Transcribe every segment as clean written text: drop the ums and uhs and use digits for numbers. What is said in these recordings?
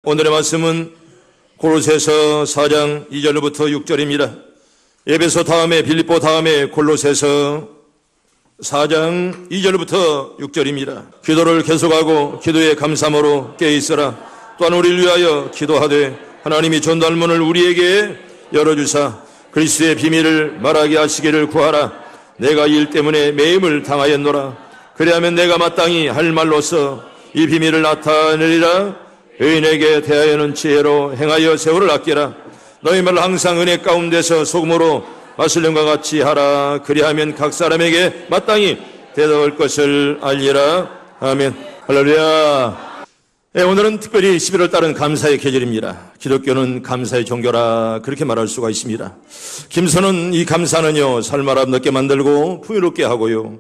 오늘의 말씀은 골로새서 4장 2절부터 6절입니다. 에베소 다음에 빌립보 다음에 골로새서 4장 2절부터 6절입니다. 기도를 계속하고 기도에 감사함으로 깨어있으라. 또한 우리를 위하여 기도하되 하나님이 전달문을 우리에게 열어주사 그리스도의 비밀을 말하게 하시기를 구하라. 내가 이 일 때문에 매임을 당하였노라. 그리하면 내가 마땅히 할 말로서 이 비밀을 나타내리라. 의인에게 대하여는 지혜로 행하여 세월을 아끼라. 너희 말을 항상 은혜 가운데서 소금으로 마술령과 같이 하라. 그리하면 각 사람에게 마땅히 대답할 것을 알리라. 아멘. 할렐루야. 네, 오늘은 특별히 11월 달은 감사의 계절입니다. 기독교는 감사의 종교라 그렇게 말할 수가 있습니다. 김서는 이 감사는요, 살만함 늦게 만들고 풍요롭게 하고요,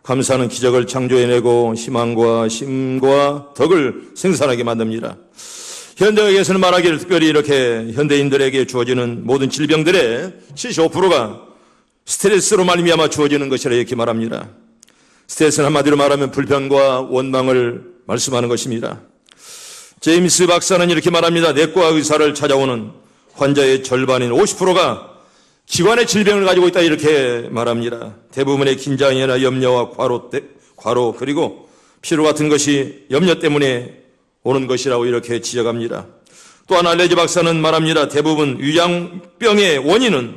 감사는 기적을 창조해내고 희망과 힘과 덕을 생산하게 만듭니다. 현대학에서는 말하기를 특별히 이렇게 현대인들에게 주어지는 모든 질병들의 75%가 스트레스로 말미암아 주어지는 것이라 이렇게 말합니다. 스트레스는 한마디로 말하면 불편과 원망을 말씀하는 것입니다. 제임스 박사는 이렇게 말합니다. 내과 의사를 찾아오는 환자의 절반인 50%가 기관의 질병을 가지고 있다 이렇게 말합니다. 대부분의 긴장이나 염려와 과로 그리고 피로 같은 것이 염려 때문에 오는 것이라고 이렇게 지적합니다. 또한 알레지 박사는 말합니다. 대부분 위장병의 원인은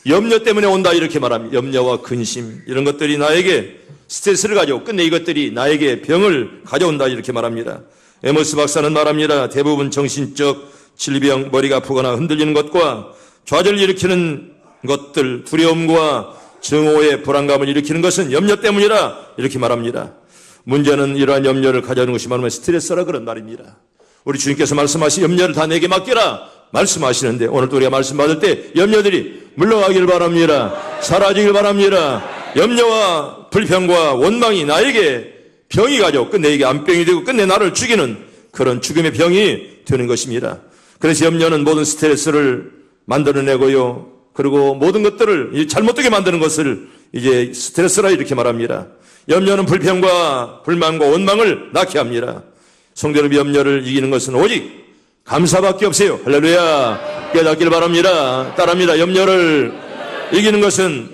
염려 때문에 온다 이렇게 말합니다. 염려와 근심 이런 것들이 나에게 스트레스를 가져오고 끝내 이것들이 나에게 병을 가져온다 이렇게 말합니다. 에머스 박사는 말합니다. 대부분 정신적 질병, 머리가 아프거나 흔들리는 것과 좌절을 일으키는 것들, 두려움과 증오의 불안감을 일으키는 것은 염려 때문이라 이렇게 말합니다. 문제는 이러한 염려를 가져오는 것이 말하면 스트레스라 그런 말입니다. 우리 주님께서 말씀하신 염려를 다 내게 맡겨라 말씀하시는데 오늘도 우리가 말씀 받을 때 염려들이 물러가길 바랍니다. 사라지길 바랍니다. 염려와 불평과 원망이 나에게 병이 가져오고 끝내 이게 암병이 되고 끝내 나를 죽이는 그런 죽음의 병이 되는 것입니다. 그래서 염려는 모든 스트레스를 만들어내고요, 그리고 모든 것들을 잘못되게 만드는 것을 이제 스트레스라 이렇게 말합니다. 염려는 불평과 불만과 원망을 낳게 합니다. 성도 여러분, 염려를 이기는 것은 오직 감사밖에 없어요. 할렐루야. 깨닫길 바랍니다. 따라합니다. 염려를 이기는 것은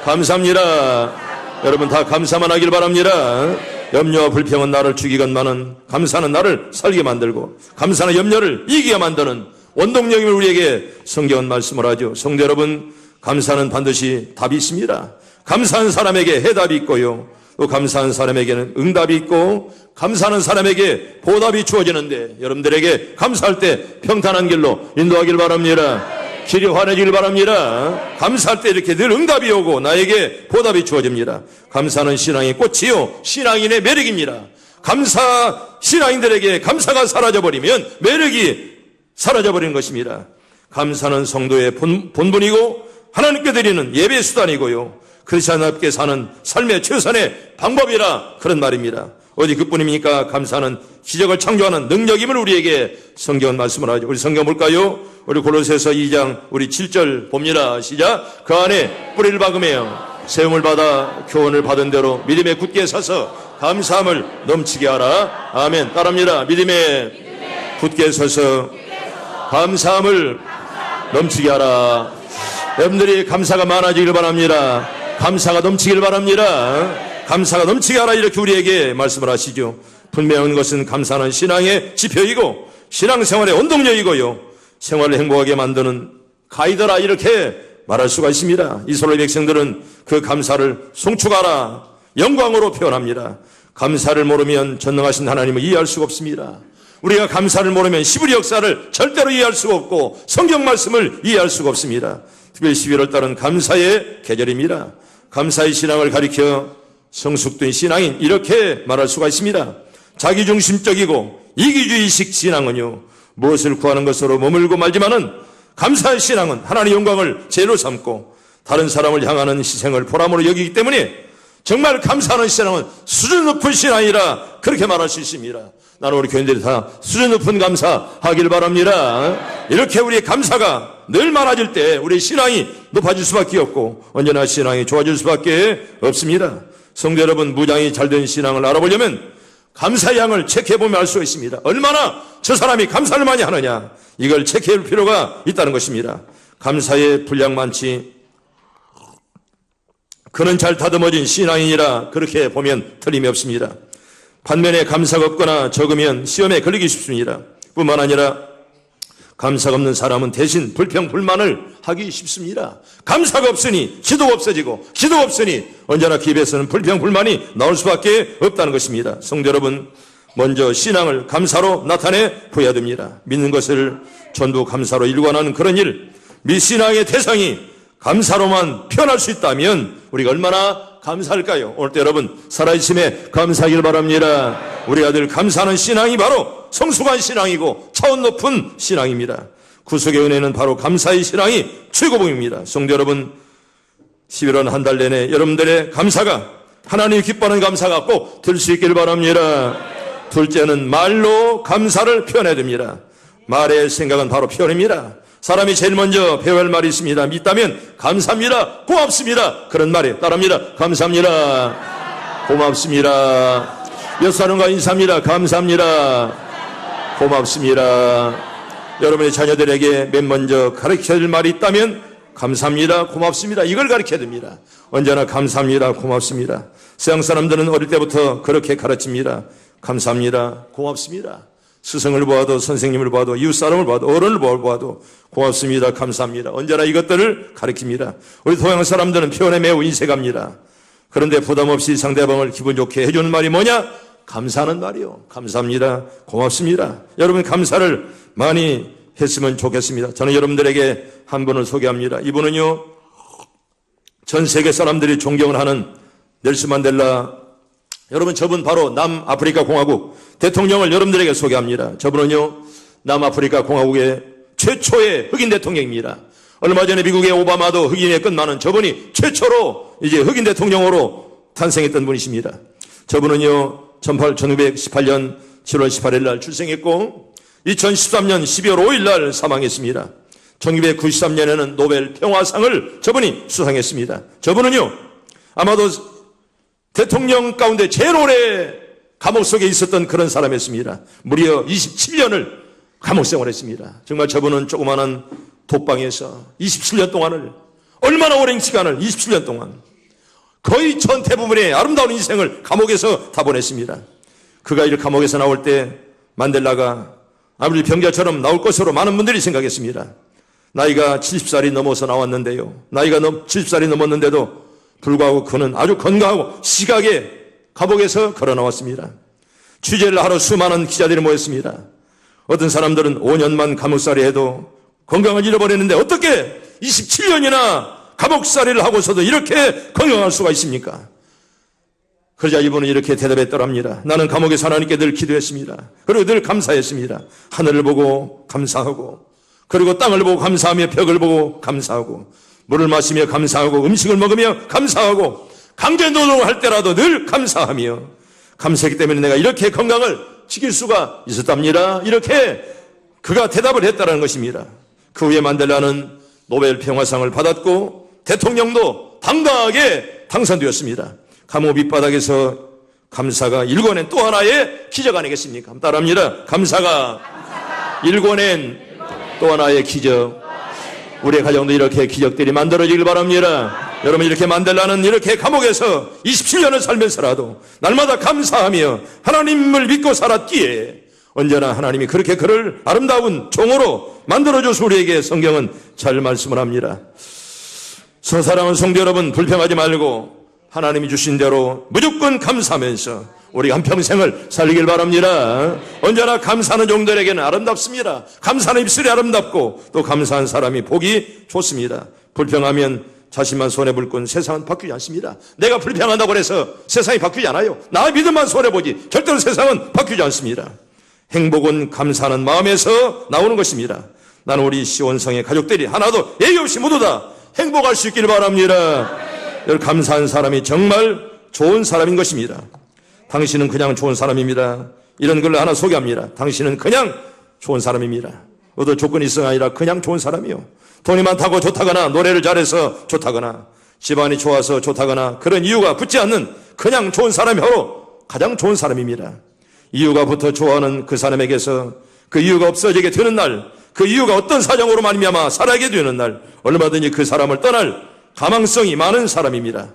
감사합니다. 여러분 다 감사만 하길 바랍니다. 염려와 불평은 나를 죽이건만은 감사는 나를 살게 만들고 감사는 염려를 이기게 만드는 원동력임을 우리에게 성경은 말씀을 하죠. 성도 여러분, 감사는 반드시 답이 있습니다. 감사한 사람에게 해답이 있고요, 또 감사한 사람에게는 응답이 있고 감사하는 사람에게 보답이 주어지는데 여러분들에게 감사할 때 평탄한 길로 인도하길 바랍니다. 길이 환해지길 바랍니다. 감사할 때 이렇게 늘 응답이 오고 나에게 보답이 주어집니다. 감사는 신앙의 꽃이요 신앙인의 매력입니다. 신앙인들에게 감사가 사라져버리면 매력이 사라져버리는 것입니다. 감사는 성도의 본분이고 하나님께 드리는 예배 수단이고요, 크리스찬답게 사는 삶의 최선의 방법이라 그런 말입니다. 어디 그뿐입니까? 감사는 기적을 창조하는 능력임을 우리에게 성경은 말씀을 하죠. 우리 성경 볼까요? 우리 골로새서 2장 우리 7절 봅니다. 시작. 그 안에 뿌리를 박으며 세움을 받아 교훈을 받은 대로 믿음에 굳게 서서 감사함을 넘치게 하라. 아멘. 따라합니다. 믿음에 굳게 서서 감사함을 넘치게 하라. 여러분들이 감사가 많아지길 바랍니다. 감사가 넘치길 바랍니다. 감사가 넘치게 하라 이렇게 우리에게 말씀을 하시죠. 분명한 것은 감사는 신앙의 지표이고 신앙생활의 원동력이고요, 생활을 행복하게 만드는 가이드라 이렇게 말할 수가 있습니다. 이스라엘 백성들은 그 감사를 송축하라 영광으로 표현합니다. 감사를 모르면 전능하신 하나님을 이해할 수가 없습니다. 우리가 감사를 모르면 시부리 역사를 절대로 이해할 수가 없고 성경 말씀을 이해할 수가 없습니다. 특별히 11월 달은 감사의 계절입니다. 감사의 신앙을 가리켜 성숙된 신앙인 이렇게 말할 수가 있습니다. 자기중심적이고 이기주의식 신앙은요, 무엇을 구하는 것으로 머물고 말지만은 감사의 신앙은 하나님의 영광을 제로 삼고 다른 사람을 향하는 희생을 보람으로 여기기 때문에 정말 감사하는 신앙은 수준 높은 신앙이라 그렇게 말할 수 있습니다. 나는 우리 교인들이 다 수준 높은 감사하길 바랍니다. 이렇게 우리의 감사가 늘 많아질 때 우리의 신앙이 높아질 수밖에 없고 언제나 신앙이 좋아질 수밖에 없습니다. 성도 여러분, 무장이 잘된 신앙을 알아보려면 감사의 양을 체크해보면 알 수가 있습니다. 얼마나 저 사람이 감사를 많이 하느냐, 이걸 체크해볼 필요가 있다는 것입니다. 감사의 분량 많지 그는 잘 다듬어진 신앙인이라 그렇게 보면 틀림이 없습니다. 반면에 감사가 없거나 적으면 시험에 걸리기 쉽습니다. 뿐만 아니라 감사가 없는 사람은 대신 불평불만을 하기 쉽습니다. 감사가 없으니 기도가 없어지고 기도가 없으니 언제나 기입에서는 불평불만이 나올 수밖에 없다는 것입니다. 성도 여러분, 먼저 신앙을 감사로 나타내 보여야 됩니다. 믿는 것을 전부 감사로 일관하는 그런 일, 미신앙의 대상이 감사로만 표현할 수 있다면 우리가 얼마나 감사할까요? 오늘도 여러분 살아있음에 감사하길 바랍니다. 우리 아들 감사하는 신앙이 바로 성숙한 신앙이고 차원 높은 신앙입니다. 구속의 은혜는 바로 감사의 신앙이 최고봉입니다. 성도 여러분, 11월 한 달 내내 여러분들의 감사가 하나님이 기뻐하는 감사가 꼭 될 수 있길 바랍니다. 둘째는 말로 감사를 표현해야 됩니다. 말의 생각은 바로 표현입니다. 사람이 제일 먼저 배워야 할 말이 있습니다. 믿다면 감사합니다, 고맙습니다, 그런 말에 따릅니다. 감사합니다, 고맙습니다. 옆 사람과 인사합니다. 감사합니다, 고맙습니다. 여러분의 자녀들에게 맨 먼저 가르쳐야 할 말이 있다면 감사합니다, 고맙습니다, 이걸 가르쳐야 됩니다. 언제나 감사합니다, 고맙습니다. 서양 사람들은 어릴 때부터 그렇게 가르칩니다. 감사합니다, 고맙습니다. 스승을 보아도 선생님을 보아도 이웃사람을 보아도 어른을 보아도 고맙습니다, 감사합니다, 언제나 이것들을 가르칩니다. 우리 동양 사람들은 표현에 매우 인색합니다. 그런데 부담없이 상대방을 기분 좋게 해주는 말이 뭐냐? 감사하는 말이요. 감사합니다, 고맙습니다. 여러분 감사를 많이 했으면 좋겠습니다. 저는 여러분들에게 한 분을 소개합니다. 이분은요, 전 세계 사람들이 존경을 하는 넬슨 만델라, 여러분 저분 바로 남아프리카 공화국 대통령을 여러분들에게 소개합니다. 저분은요, 남아프리카 공화국의 최초의 흑인 대통령입니다. 얼마 전에 미국의 오바마도 흑인에 끝나는 저분이 최초로 이제 흑인 대통령으로 탄생했던 분이십니다. 저분은요 1918년 7월 18일 날 출생했고 2013년 12월 5일 날 사망했습니다. 1993년에는 노벨 평화상을 저분이 수상했습니다. 저분은요 아마도 대통령 가운데 제일 오래 감옥 속에 있었던 그런 사람이었습니다. 무려 27년을 감옥 생활했습니다. 정말 저분은 조그마한 독방에서 27년 동안을, 얼마나 오랜 시간을 27년 동안 거의 전 대부분의 아름다운 인생을 감옥에서 다 보냈습니다. 그가 이 감옥에서 나올 때 만델라가 아무리 병자처럼 나올 것으로 많은 분들이 생각했습니다. 나이가 70살이 넘어서 나왔는데요, 나이가 70살이 넘었는데도 불구하고 그는 아주 건강하고 시각에 감옥에서 걸어 나왔습니다. 취재를 하러 수많은 기자들이 모였습니다. 어떤 사람들은 5년만 감옥살이 해도 건강을 잃어버렸는데 어떻게 27년이나 감옥살이를 하고서도 이렇게 건강할 수가 있습니까? 그러자 이분은 이렇게 대답했더랍니다. 나는 감옥에서 하나님께 늘 기도했습니다. 그리고 늘 감사했습니다. 하늘을 보고 감사하고, 그리고 땅을 보고 감사하며 벽을 보고 감사하고, 물을 마시며 감사하고, 음식을 먹으며 감사하고, 강제노동을 할 때라도 늘 감사하며, 감사했기 때문에 내가 이렇게 건강을 지킬 수가 있었답니다. 이렇게 그가 대답을 했다는 것입니다. 그 후에 만델라는 노벨 평화상을 받았고 대통령도 당당하게 당선되었습니다. 감옥 밑바닥에서 감사가 일궈낸 또 하나의 기적 아니겠습니까? 따라합니다. 감사가 일궈낸 또 하나의 기적. 우리의 가정도 이렇게 기적들이 만들어지길 바랍니다. 여러분, 이렇게 만델라는 이렇게 감옥에서 27년을 살면서라도 날마다 감사하며 하나님을 믿고 살았기에 언제나 하나님이 그렇게 그를 아름다운 종으로 만들어줘서 우리에게 성경은 잘 말씀을 합니다. 사랑하는 성도 여러분, 불평하지 말고 하나님이 주신 대로 무조건 감사하면서 우리 한평생을 살리길 바랍니다. 언제나 감사하는 종들에게는 아름답습니다. 감사하는 입술이 아름답고 또 감사한 사람이 보기 좋습니다. 불평하면 자신만 손해볼 건 세상은 바뀌지 않습니다. 내가 불평한다고 해서 세상이 바뀌지 않아요. 나 믿음만 손해보지 절대로 세상은 바뀌지 않습니다. 행복은 감사하는 마음에서 나오는 것입니다. 나는 우리 시온성의 가족들이 하나도 예의 없이 모두 다 행복할 수 있길 바랍니다. 여러분, 감사한 사람이 정말 좋은 사람인 것입니다. 당신은 그냥 좋은 사람입니다. 이런 걸 하나 소개합니다. 당신은 그냥 좋은 사람입니다. 어떤 조건이 있어가 아니라 그냥 좋은 사람이요. 돈이 많다고 좋다거나 노래를 잘해서 좋다거나 집안이 좋아서 좋다거나 그런 이유가 붙지 않는 그냥 좋은 사람이 바로 가장 좋은 사람입니다. 이유가 붙어 좋아하는 그 사람에게서 그 이유가 없어지게 되는 날, 그 이유가 어떤 사정으로 말미암아 살아게 되는 날, 얼마든지 그 사람을 떠날 가망성이 많은 사람입니다.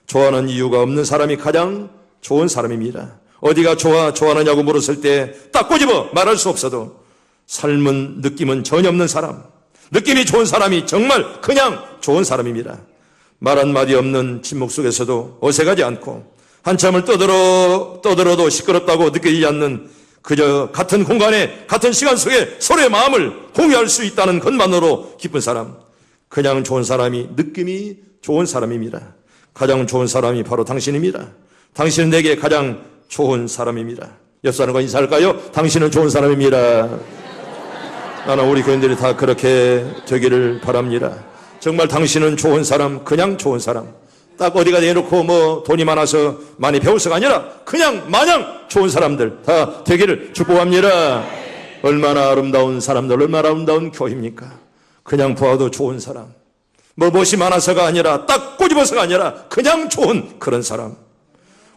좋아하는 이유가 없는 사람이 가장 좋은 사람입니다. 어디가 좋아하느냐고 물었을 때 딱 꼬집어 말할 수 없어도 삶은 느낌은 전혀 없는 사람, 느낌이 좋은 사람이 정말 그냥 좋은 사람입니다. 말 한마디 없는 침묵 속에서도 어색하지 않고 한참을 떠들어도 시끄럽다고 느껴지지 않는 그저 같은 공간에 같은 시간 속에 서로의 마음을 공유할 수 있다는 것만으로 기쁜 사람, 그냥 좋은 사람이 느낌이 좋은 사람입니다. 가장 좋은 사람이 바로 당신입니다. 당신은 내게 가장 좋은 사람입니다. 옆 사람과 인사할까요? 당신은 좋은 사람입니다. 나는 우리 교인들이 다 그렇게 되기를 바랍니다. 정말 당신은 좋은 사람, 그냥 좋은 사람. 딱 어디가 내놓고 뭐 돈이 많아서 많이 배워서가 아니라 그냥 마냥 좋은 사람들 다 되기를 축복합니다. 얼마나 아름다운 사람들, 얼마나 아름다운 교회입니까? 그냥 보아도 좋은 사람. 뭐 멋이 많아서가 아니라 딱 꼬집어서가 아니라 그냥 좋은 그런 사람.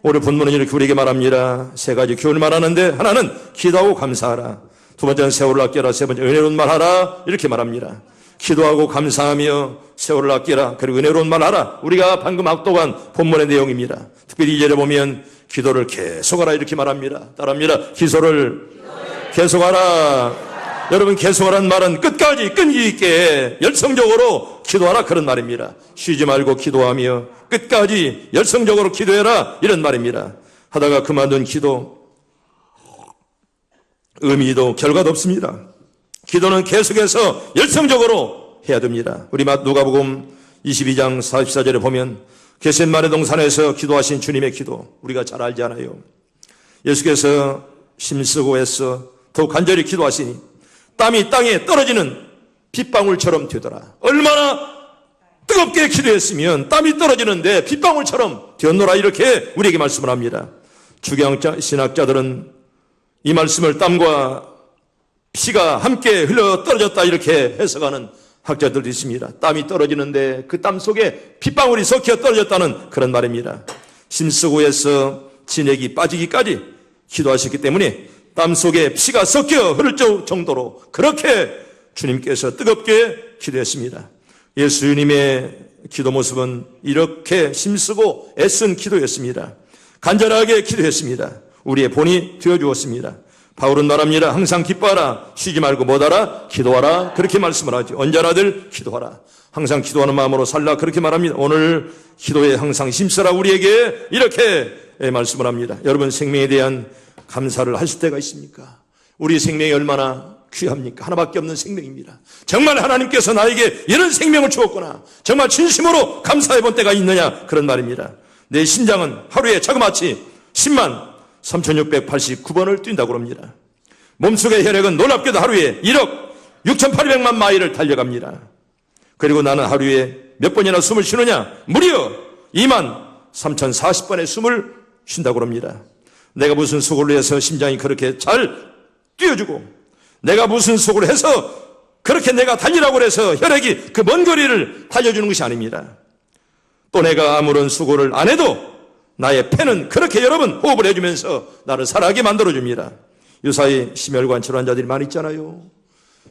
오늘 본문은 이렇게 우리에게 말합니다. 세 가지 교훈을 말하는데 하나는 기도하고 감사하라. 두 번째는 세월을 아껴라. 세 번째 은혜로운 말하라. 이렇게 말합니다. 기도하고 감사하며 세월을 아끼라. 그리고 은혜로운 말하라. 우리가 방금 압독한 본문의 내용입니다. 특별히 2절에 보면 기도를 계속하라 이렇게 말합니다. 따라합니다. 기도를 계속하라. 여러분, 계속하라는 말은 끝까지 끈기 있게 열성적으로 기도하라 그런 말입니다. 쉬지 말고 기도하며 끝까지 열성적으로 기도해라 이런 말입니다. 하다가 그만둔 기도 의미도 결과도 없습니다. 기도는 계속해서 열성적으로 해야 됩니다. 우리 누가복음 22장 44절에 보면 겟세마네 동산에서 기도하신 주님의 기도 우리가 잘 알잖아요. 예수께서 힘쓰고 애써 더욱 간절히 기도하시니 땀이 땅에 떨어지는 빗방울처럼 되더라. 얼마나 뜨겁게 기도했으면 땀이 떨어지는데 빗방울처럼 되었노라 이렇게 우리에게 말씀을 합니다. 주경학자 신학자들은 이 말씀을 땀과 피가 함께 흘러 떨어졌다 이렇게 해석하는 학자들도 있습니다. 땀이 떨어지는데 그 땀 속에 빗방울이 섞여 떨어졌다는 그런 말입니다. 힘쓰고 해서 진액이 빠지기까지 기도하셨기 때문에 땀 속에 피가 섞여 흐를 정도로 그렇게 주님께서 뜨겁게 기도했습니다. 예수님의 기도 모습은 이렇게 힘쓰고 애쓴 기도였습니다. 간절하게 기도했습니다. 우리의 본이 되어주었습니다. 바울은 말합니다. 항상 기뻐하라. 쉬지 말고 뭐하라? 기도하라. 그렇게 말씀을 하죠. 언제나들 기도하라. 항상 기도하는 마음으로 살라. 그렇게 말합니다. 오늘 기도에 항상 힘쓰라. 우리에게 이렇게 말씀을 합니다. 여러분, 생명에 대한 감사를 하실 때가 있습니까? 우리 생명이 얼마나 귀합니까? 하나밖에 없는 생명입니다. 정말 하나님께서 나에게 이런 생명을 주었구나. 정말 진심으로 감사해 본 때가 있느냐? 그런 말입니다. 내 심장은 하루에 자그마치 10만 3689번을 뛴다고 합니다. 몸속의 혈액은 놀랍게도 하루에 1억 6800만 마일을 달려갑니다. 그리고 나는 하루에 몇 번이나 숨을 쉬느냐? 무려 2만 3040번의 숨을 쉰다고 합니다. 내가 무슨 수고를 해서 심장이 그렇게 잘 뛰어주고 내가 무슨 수고를 해서 그렇게 내가 달리라고 해서 혈액이 그 먼 거리를 달려주는 것이 아닙니다. 또 내가 아무런 수고를 안 해도 나의 폐는 그렇게 여러 번 호흡을 해주면서 나를 살아가게 만들어줍니다. 요사이 심혈관 질환자들이 많이 있잖아요.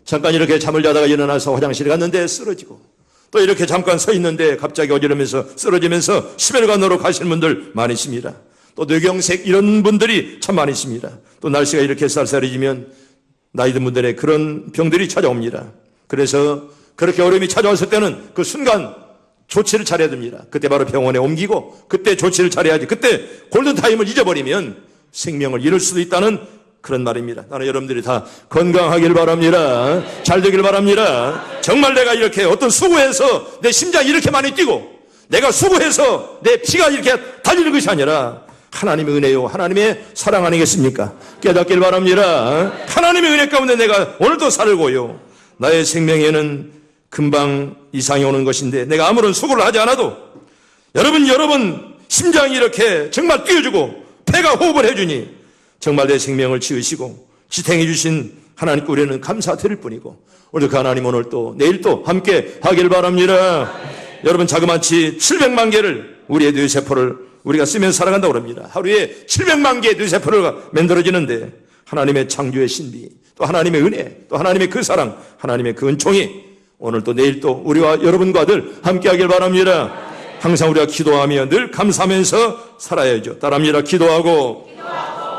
잠깐 이렇게 잠을 자다가 일어나서 화장실에 갔는데 쓰러지고 또 이렇게 잠깐 서 있는데 갑자기 어지러면서 쓰러지면서 심혈관으로 가시는 분들 많이 있습니다. 또 뇌경색 이런 분들이 참 많이 있습니다. 또 날씨가 이렇게 쌀쌀해지면 나이 든 분들의 그런 병들이 찾아옵니다. 그래서 그렇게 어려움이 찾아왔을 때는 그 순간 조치를 잘해야 됩니다. 그때 바로 병원에 옮기고 그때 조치를 잘해야지. 그때 골든타임을 잊어버리면 생명을 잃을 수도 있다는 그런 말입니다. 나는 여러분들이 다 건강하길 바랍니다. 잘 되길 바랍니다. 정말 내가 이렇게 어떤 수고해서 내 심장이 이렇게 많이 뛰고 내가 수고해서 내 피가 이렇게 달리는 것이 아니라 하나님의 은혜요, 하나님의 사랑 아니겠습니까? 깨닫길 바랍니다. 하나님의 은혜 가운데 내가 오늘도 살고요. 나의 생명에는 금방 이상이 오는 것인데 내가 아무런 수고를 하지 않아도 여러분 심장이 이렇게 정말 뛰어주고 폐가 호흡을 해주니 정말 내 생명을 지으시고 지탱해 주신 하나님께 우리는 감사드릴 뿐이고 오늘 그 하나님 오늘 또 내일 또 함께 하길 바랍니다. 여러분, 자그마치 700만 개를 우리의 뇌세포를 우리가 쓰면서 살아간다고 합니다. 하루에 700만 개의 뇌세포가 만들어지는데 하나님의 창조의 신비, 또 하나님의 은혜, 또 하나님의 그 사랑, 하나님의 그 은총이 오늘 또 내일 또 우리와 여러분과 늘 함께하길 바랍니다. 항상 우리가 기도하며 늘 감사하면서 살아야죠. 따라합니다. 기도하고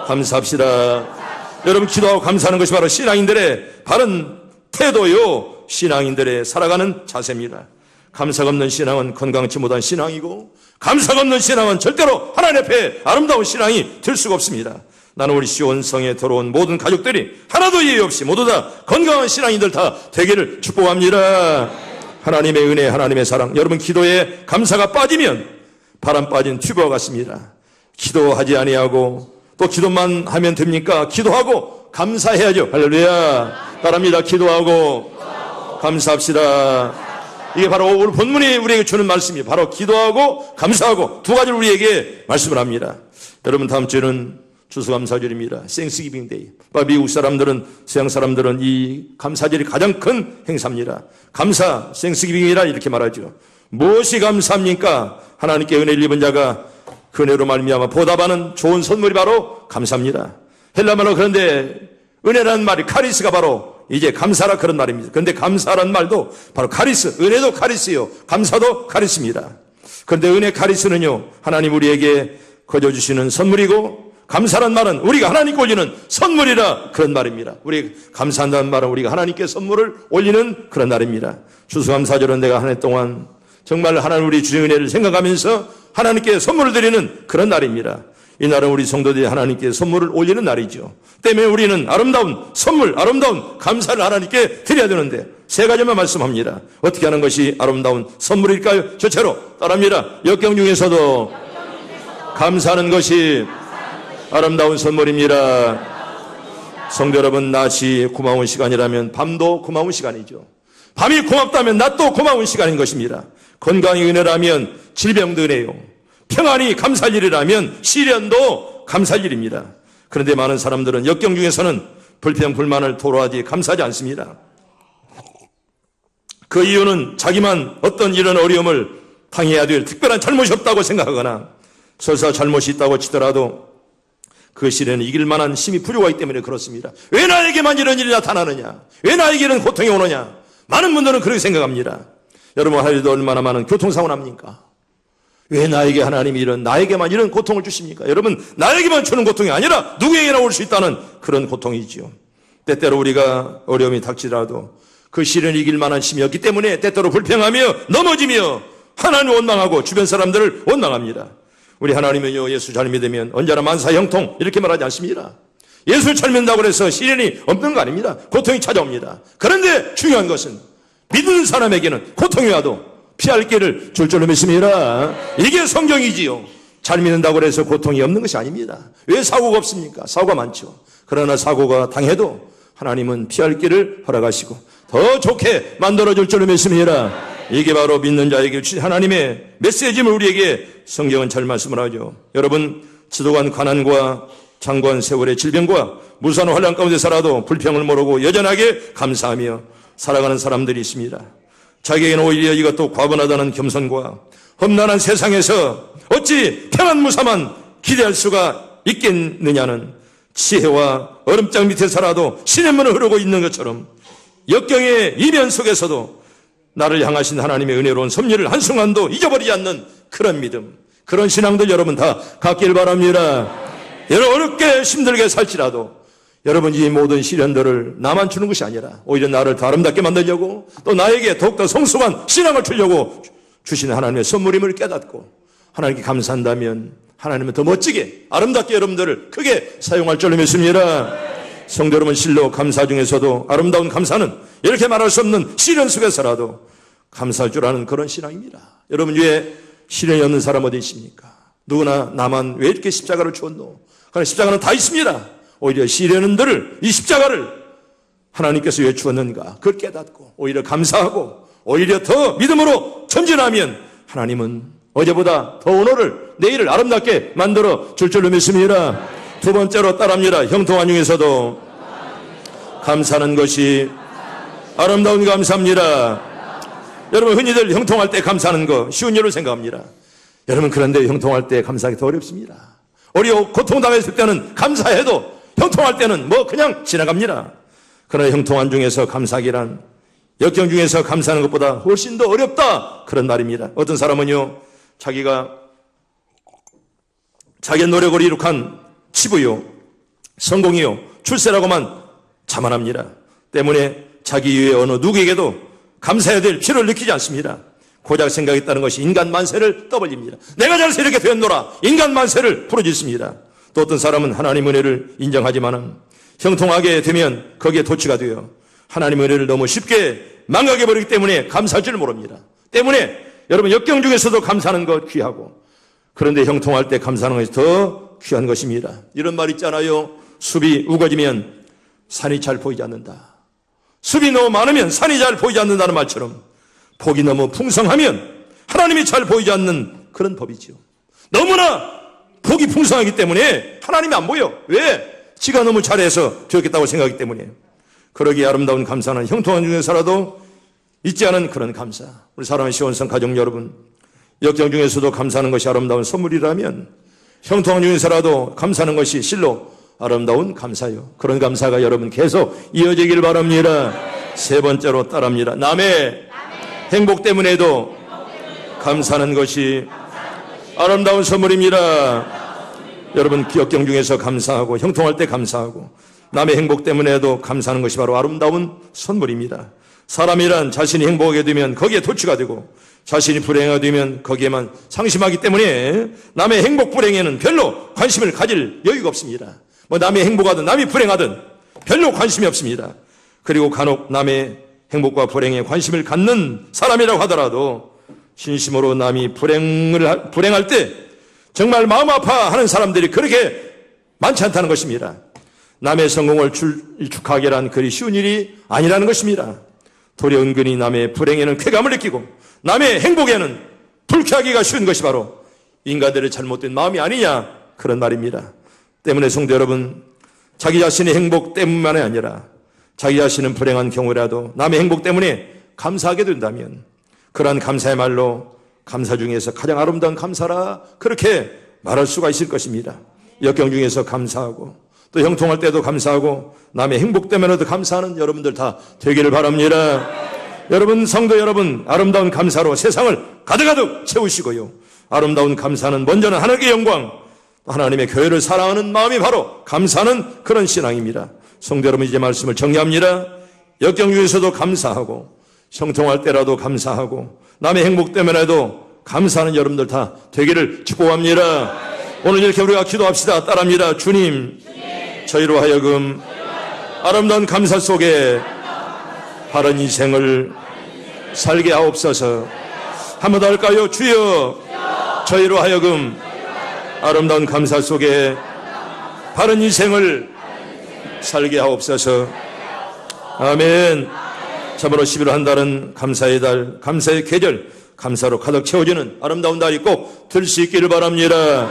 감사합시다. 여러분, 기도하고 감사하는 것이 바로 신앙인들의 바른 태도요, 신앙인들의 살아가는 자세입니다. 감사가 없는 신앙은 건강치 못한 신앙이고, 감사가 없는 신앙은 절대로 하나님 앞에 아름다운 신앙이 될 수가 없습니다. 나는 우리 시온성에 들어온 모든 가족들이 하나도 예외 없이 모두 다 건강한 신앙인들 다 되기를 축복합니다. 하나님의 은혜, 하나님의 사랑, 여러분 기도에 감사가 빠지면 바람 빠진 튜브와 같습니다. 기도하지 아니하고 또 기도만 하면 됩니까? 기도하고 감사해야죠. 할렐루야. 바랍니다. 기도하고 감사합시다. 이게 바로 오늘 본문이 우리에게 주는 말씀이에요. 바로 기도하고 감사하고 두 가지를 우리에게 말씀을 합니다. 여러분, 다음 주에는 추수감사절입니다. 생스기빙 데이. 미국 사람들은, 서양 사람들은 이 감사절이 가장 큰 행사입니다. 감사, 생스기빙이라 이렇게 말하죠. 무엇이 감사합니까? 하나님께 은혜를 입은 자가 그 은혜로 말미암아 보답하는 좋은 선물이 바로 감사입니다. 헬라말로 그런데 은혜라는 말이 카리스가 바로 이제 감사라 그런 말입니다. 그런데 감사라는 말도 바로 카리스, 은혜도 카리스요, 감사도 카리스입니다. 그런데 은혜 카리스는요, 하나님 우리에게 거저주시는 선물이고, 감사란 말은 우리가 하나님께 올리는 선물이라 그런 말입니다. 우리 감사한다는 말은 우리가 하나님께 선물을 올리는 그런 날입니다. 추수감사절은 내가 한 해 동안 정말 하나님 우리 주의 은혜를 생각하면서 하나님께 선물을 드리는 그런 날입니다. 이 날은 우리 성도들이 하나님께 선물을 올리는 날이죠. 때문에 우리는 아름다운 선물, 아름다운 감사를 하나님께 드려야 되는데 세 가지만 말씀합니다. 어떻게 하는 것이 아름다운 선물일까요? 저체로 따라합니다. 역경 중에서도 감사하는 것이 아름다운 선물입니다. 성도 여러분, 낮이 고마운 시간이라면 밤도 고마운 시간이죠. 밤이 고맙다면 낮도 고마운 시간인 것입니다. 건강이 은혜라면 질병도 은혜요. 평안이 감사할 일이라면 시련도 감사할 일입니다. 그런데 많은 사람들은 역경 중에서는 불평, 불만을 토로하지 감사하지 않습니다. 그 이유는 자기만 어떤 이런 어려움을 당해야 될 특별한 잘못이 없다고 생각하거나 설사 잘못이 있다고 치더라도 그 시련을 이길 만한 힘이 부족하기 때문에 그렇습니다. 왜 나에게만 이런 일이 나타나느냐? 왜 나에게는 고통이 오느냐? 많은 분들은 그렇게 생각합니다. 여러분, 하루에도 얼마나 많은 교통사고가 납니까? 왜 나에게 하나님이 나에게만 이런 고통을 주십니까? 여러분, 나에게만 주는 고통이 아니라 누구에게나 올 수 있다는 그런 고통이지요. 때때로 우리가 어려움이 닥치더라도 그 시련을 이길 만한 힘이 없기 때문에 때때로 불평하며 넘어지며 하나님을 원망하고 주변 사람들을 원망합니다. 우리 하나님은요, 예수 잘 믿으면 언제나 만사 형통 이렇게 말하지 않습니다. 예수 잘 믿는다고 해서 시련이 없는 거 아닙니다. 고통이 찾아옵니다. 그런데 중요한 것은 믿는 사람에게는 고통이 와도 피할 길을 줄 줄로 믿습니다. 이게 성경이지요. 잘 믿는다고 해서 고통이 없는 것이 아닙니다. 왜 사고가 없습니까? 사고가 많죠. 그러나 사고가 당해도 하나님은 피할 길을 허락하시고 더 좋게 만들어줄 줄로 믿습니다. 이게 바로 믿는 자에게 주신 하나님의 메시지임을 우리에게 성경은 잘 말씀을 하죠. 여러분, 지독한 가난과 장관 세월의 질병과 무수한 환난 가운데 살아도 불평을 모르고 여전하게 감사하며 살아가는 사람들이 있습니다. 자기에게는 오히려 이것도 과분하다는 겸손과 험난한 세상에서 어찌 평안무사만 기대할 수가 있겠느냐는 지혜와 얼음장 밑에 살아도 시냇물을 흐르고 있는 것처럼 역경의 이면 속에서도 나를 향하신 하나님의 은혜로운 섭리를 한순간도 잊어버리지 않는 그런 믿음, 그런 신앙들 여러분 다 갖길 바랍니다. 여러분, 어렵게 힘들게 살지라도 여러분 이 모든 시련들을 나만 주는 것이 아니라 오히려 나를 더 아름답게 만들려고 또 나에게 더욱더 성숙한 신앙을 주려고 주시는 하나님의 선물임을 깨닫고 하나님께 감사한다면 하나님은 더 멋지게 아름답게 여러분들을 크게 사용할 줄로 믿습니다. 성도 여러분, 실로 감사 중에서도 아름다운 감사는 이렇게 말할 수 없는 시련 속에서라도 감사할 줄 아는 그런 신앙입니다. 여러분, 왜 시련이 없는 사람 어디 있습니까? 누구나 나만 왜 이렇게 십자가를 주었노? 그러나 십자가는 다 있습니다. 오히려 시련들을, 이 십자가를 하나님께서 왜 주었는가? 그걸 깨닫고 오히려 감사하고 오히려 더 믿음으로 전진하면 하나님은 어제보다 더 오늘을, 내일을 아름답게 만들어 줄 줄로 믿습니다. 두 번째로 따라합니다. 형통한 중에서도 감사하는 것이 아름다운 감사입니다. 여러분, 흔히들 형통할 때 감사하는 거 쉬운 일로 생각합니다. 여러분, 그런데 형통할 때 감사하기 더 어렵습니다. 고통당했을 때는 감사해도 형통할 때는 그냥 지나갑니다. 그러나 형통한 중에서 감사하기란 역경 중에서 감사하는 것보다 훨씬 더 어렵다, 그런 말입니다. 어떤 사람은요, 자기가 자기의 노력으로 이룩한 치부요, 성공이요, 출세라고만 자만합니다. 때문에 자기 이외의 어느 누구에게도 감사해야 될 필요를 느끼지 않습니다. 고작 생각했다는 것이 인간 만세를 떠벌립니다. 내가 잘해서 이렇게 되었노라, 인간 만세를 부르짖습니다. 또 어떤 사람은 하나님의 은혜를 인정하지만 형통하게 되면 거기에 도취가 되어 하나님의 은혜를 너무 쉽게 망각해버리기 때문에 감사할 줄 모릅니다. 때문에 여러분, 역경 중에서도 감사하는 것 귀하고, 그런데 형통할 때 감사하는 것이 더 귀한 것입니다. 이런 말 있잖아요. 숲이 우거지면 산이 잘 보이지 않는다. 숲이 너무 많으면 산이 잘 보이지 않는다는 말처럼 복이 너무 풍성하면 하나님이 잘 보이지 않는 그런 법이죠. 너무나 복이 풍성하기 때문에 하나님이 안 보여. 왜? 지가 너무 잘해서 되었겠다고 생각하기 때문에. 그러기에 아름다운 감사는 형통한 중에서라도 잊지 않은 그런 감사. 우리 사랑하는 시온성 가족 여러분, 역경 중에서도 감사하는 것이 아름다운 선물이라면 형통한 중에서라도 감사하는 것이 실로 아름다운 감사요. 그런 감사가 여러분 계속 이어지길 바랍니다. 세 번째로 따라합니다. 남의 행복 때문에도 감사하는 것이 아름다운 선물입니다. 여러분, 역경 중에서 감사하고 형통할 때 감사하고 남의 행복 때문에도 감사하는 것이 바로 아름다운 선물입니다. 사람이란 자신이 행복하게 되면 거기에 도취가 되고 자신이 불행하게 되면 거기에만 상심하기 때문에 남의 행복 불행에는 별로 관심을 가질 여유가 없습니다. 남이 행복하든 남이 불행하든 별로 관심이 없습니다. 그리고 간혹 남의 행복과 불행에 관심을 갖는 사람이라고 하더라도 진심으로 남이 불행할 때 정말 마음 아파하는 사람들이 그렇게 많지 않다는 것입니다. 남의 성공을 축하하기란 그리 쉬운 일이 아니라는 것입니다. 도리어 은근히 남의 불행에는 쾌감을 느끼고 남의 행복에는 불쾌하기가 쉬운 것이 바로 인간들의 잘못된 마음이 아니냐, 그런 말입니다. 때문에 성도 여러분, 자기 자신의 행복 때문만이 아니라 자기 자신은 불행한 경우라도 남의 행복 때문에 감사하게 된다면 그러한 감사의 말로 감사 중에서 가장 아름다운 감사라, 그렇게 말할 수가 있을 것입니다. 역경 중에서 감사하고 또 형통할 때도 감사하고 남의 행복 때문에도 감사하는 여러분들 다 되기를 바랍니다. 여러분, 성도 여러분, 아름다운 감사로 세상을 가득가득 채우시고요, 아름다운 감사는 먼저는 하나님의 영광, 하나님의 교회를 사랑하는 마음이 바로 감사하는 그런 신앙입니다. 성도 여러분, 이제 말씀을 정리합니다. 역경 중에서도 감사하고 형통할 때라도 감사하고 남의 행복 때문에도 감사하는 여러분들 다 되기를 축복합니다. 오늘 이렇게 우리가 기도합시다. 따라합니다. 주님, 저희로 하여금 아름다운 감사 속에 바른 인생을 살게 하옵소서. 한 번 더 할까요? 주여, 저희로 하여금 아름다운 감사 속에 바른 인생을 살게 하옵소서. 아멘. 참으로 11월 한 달은 감사의 달, 감사의 계절, 감사로 가득 채워지는 아름다운 달이 꼭 될 수 있기를 바랍니다.